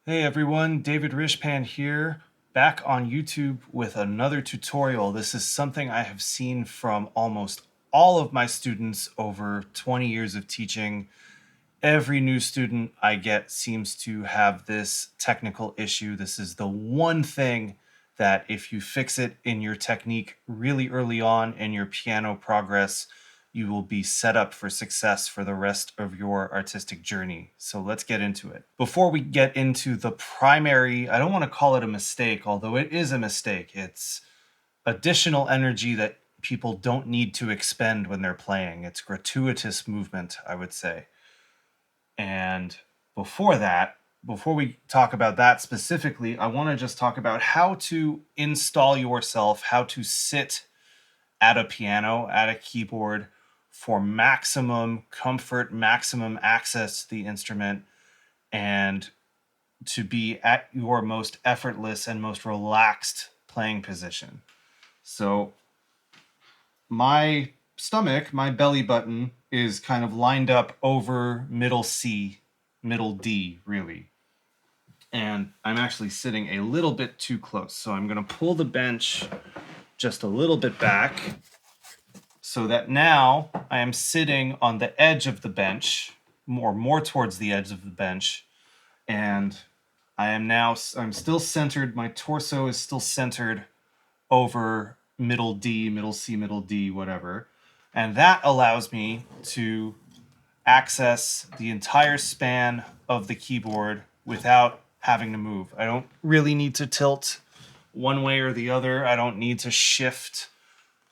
Hey everyone, David Rishpan here, back on YouTube with another tutorial. This is something I have seen from almost all of my students over 20 years of teaching. Every new student I get seems to have this technical issue. This is the one thing that if you fix it in your technique really early on in your piano progress, you will be set up for success for the rest of your artistic journey. So let's get into it. Before we get into the primary, I don't want to call it a mistake, although it is a mistake. It's additional energy that people don't need to expend when they're playing. It's gratuitous movement, I would say. And before that, before we talk about that specifically, I want to just talk about how to install yourself, how to sit at a piano, at a keyboard for maximum comfort, maximum access to the instrument, and to be at your most effortless and most relaxed playing position. So my stomach, my belly button, is kind of lined up over middle C, middle D, really. And I'm actually sitting a little bit too close. So I'm going to pull the bench just a little bit back so that now I am sitting on the edge of the bench, more towards the edge of the bench. And I'm still centered. My torso is still centered over middle D, middle C, middle D, whatever. And that allows me to access the entire span of the keyboard without having to move. I don't really need to tilt one way or the other. I don't need to shift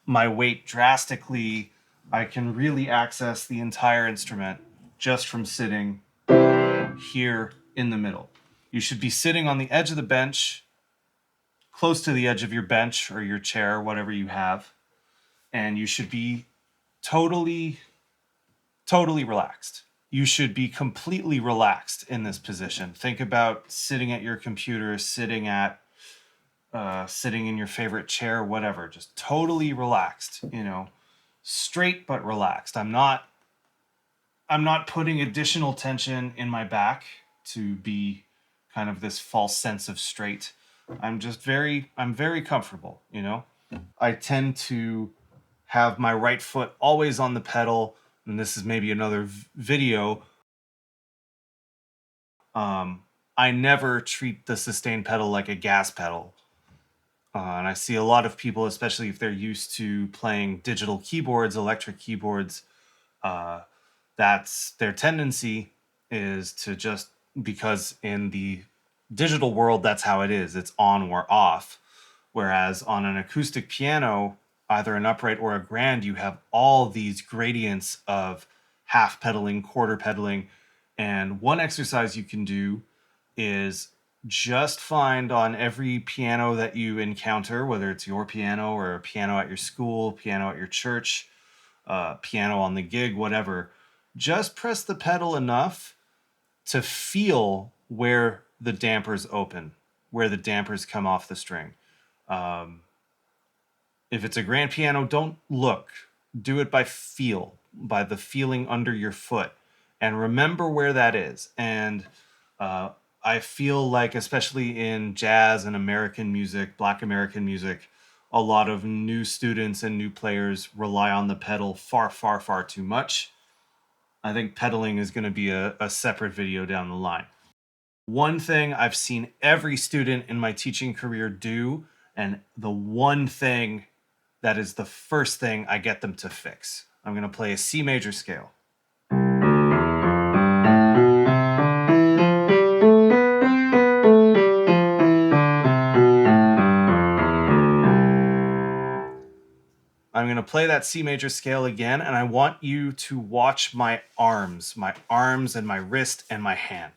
my weight drastically. I can really access the entire instrument just from sitting here in the middle. You should be sitting on the edge of the bench, close to the edge of your bench or your chair, whatever you have, and you should be totally relaxed. You should be completely relaxed in this position. Think about sitting at your computer, sitting in your favorite chair, whatever. Just totally relaxed. Straight but relaxed. I'm not putting additional tension in my back to be kind of this false sense of straight. I'm very comfortable. I tend to have my right foot always on the pedal, and this is maybe another video. I never treat the sustain pedal like a gas pedal. And I see a lot of people, especially if they're used to playing digital keyboards, electric keyboards, that's their tendency is to just, because in the digital world, that's how it is. It's on or off. Whereas on an acoustic piano, either an upright or a grand, you have all these gradients of half pedaling, quarter pedaling. And one exercise you can do is just find on every piano that you encounter, whether it's your piano or a piano at your school, piano at your church, piano on the gig, whatever, just press the pedal enough to feel where the dampers open, where the dampers come off the string. If it's a grand piano, don't look. Do it by feel, by the feeling under your foot. And remember where that is. And I feel like, especially in jazz and American music, Black American music, a lot of new students and new players rely on the pedal far too much. I think pedaling is going to be a separate video down the line. One thing I've seen every student in my teaching career do, and the one thing that is the first thing I get them to fix. I'm going to play a C major scale. I'm going to play that C major scale again, and I want you to watch my arms and my wrist and my hand.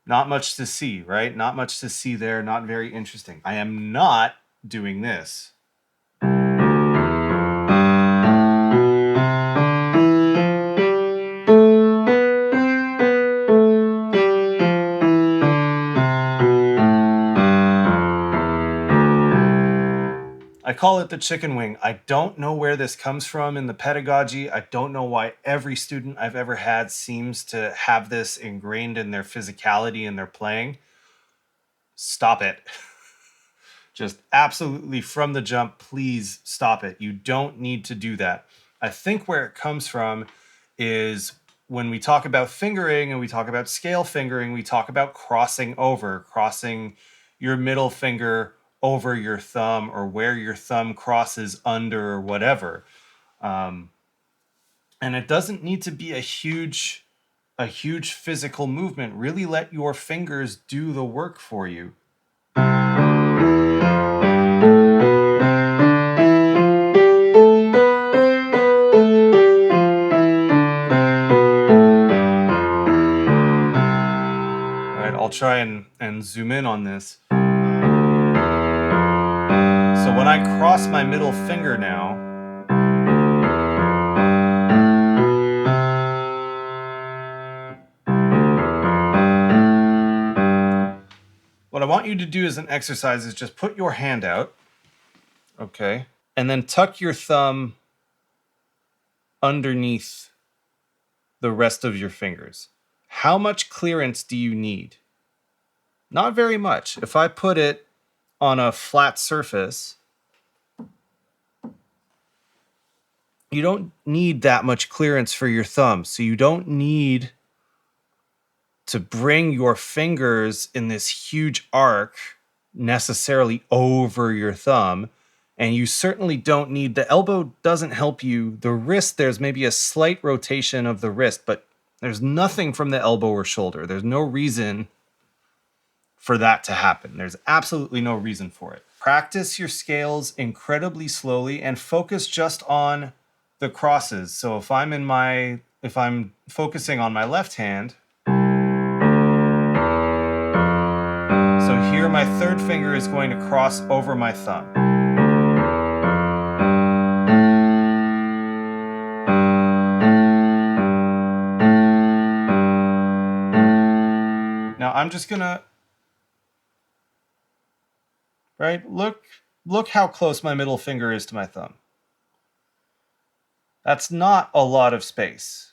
Not much to see, right? Not much to see there, not very interesting. I am not doing this. I call it the chicken wing. I don't know where this comes from in the pedagogy. I don't know why every student I've ever had seems to have this ingrained in their physicality and their playing. Stop it. Just absolutely from the jump, please stop it. You don't need to do that. I think where it comes from is when we talk about fingering and we talk about scale fingering, we talk about crossing your middle finger over your thumb, or where your thumb crosses under, or whatever. And it doesn't need to be a huge physical movement. Really let your fingers do the work for you. I'll try and zoom in on this. So when I cross my middle finger now, what I want you to do as an exercise is just put your hand out, okay, and then tuck your thumb underneath the rest of your fingers. How much clearance do you need? Not very much. If I put it on a flat surface, you don't need that much clearance for your thumb. So you don't need to bring your fingers in this huge arc necessarily over your thumb. And you certainly don't need, the elbow doesn't help you. The wrist, there's maybe a slight rotation of the wrist, but there's nothing from the elbow or shoulder. There's no reason for that to happen. There's absolutely no reason for it. Practice your scales incredibly slowly and focus just on the crosses. So if I'm focusing on my left hand, so here my third finger is going to cross over my thumb. Now I'm just gonna, look how close my middle finger is to my thumb. That's not a lot of space.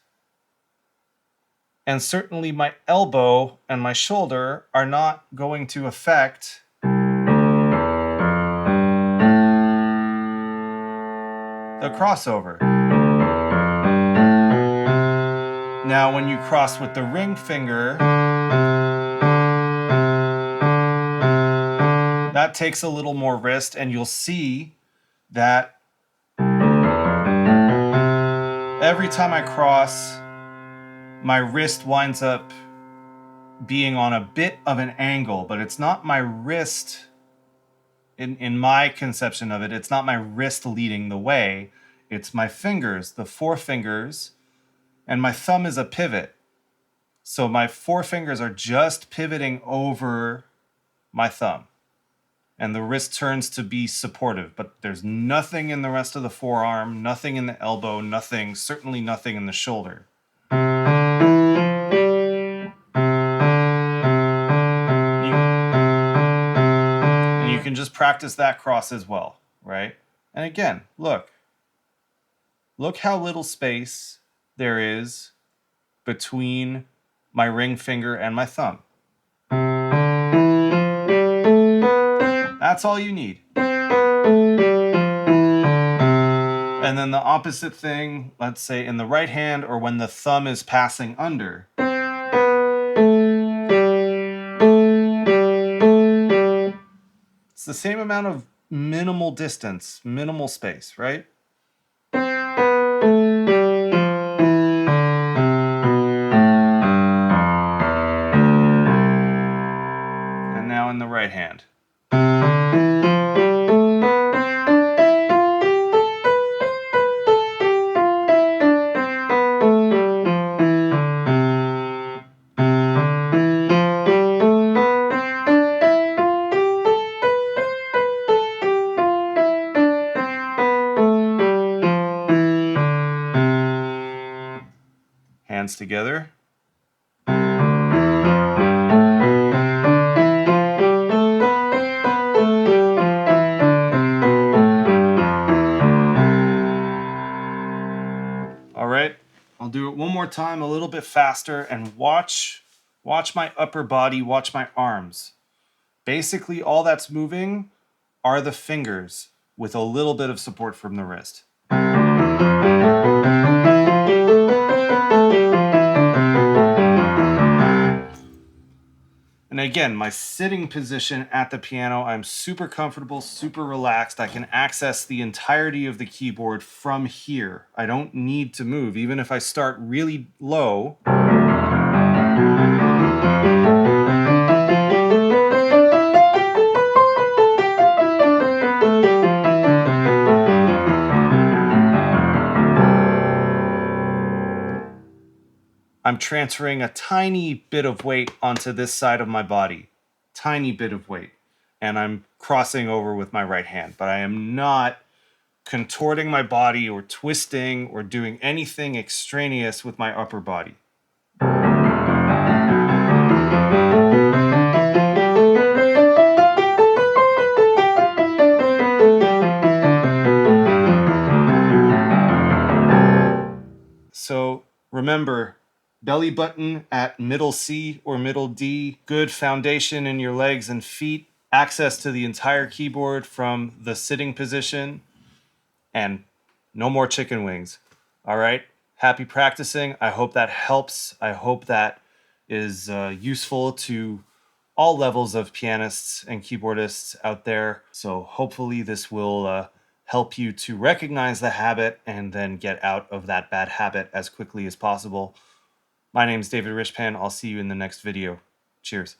And certainly my elbow and my shoulder are not going to affect the crossover. Now, when you cross with the ring finger, that takes a little more wrist, and you'll see that every time I cross, my wrist winds up being on a bit of an angle, but it's not my wrist, in my conception of it, it's not my wrist leading the way. It's my fingers, the four fingers, and my thumb is a pivot. So my four fingers are just pivoting over my thumb. And the wrist turns to be supportive, but there's nothing in the rest of the forearm, nothing in the elbow, nothing, certainly nothing in the shoulder. And you can just practice that cross as well, right? And again, look how little space there is between my ring finger and my thumb. That's all you need. And then the opposite thing, let's say in the right hand, or when the thumb is passing under. It's the same amount of minimal distance, minimal space, right? And now in the right hand. Hands together. more time, a little bit faster, and watch my upper body, watch my arms. Basically, all that's moving are the fingers with a little bit of support from the wrist. And again, my sitting position at the piano, I'm super comfortable, super relaxed. I can access the entirety of the keyboard from here. I don't need to move. Even if I start really low, I'm transferring a tiny bit of weight onto this side of my body. Tiny bit of weight. And I'm crossing over with my right hand. But I am not contorting my body or twisting or doing anything extraneous with my upper body. So remember, belly button at middle C or middle D, good foundation in your legs and feet, access to the entire keyboard from the sitting position, and no more chicken wings. All right? Happy practicing. I hope that helps. I hope that is useful to all levels of pianists and keyboardists out there. So hopefully this will help you to recognize the habit and then get out of that bad habit as quickly as possible. My name is David Rishpan. I'll see you in the next video. Cheers.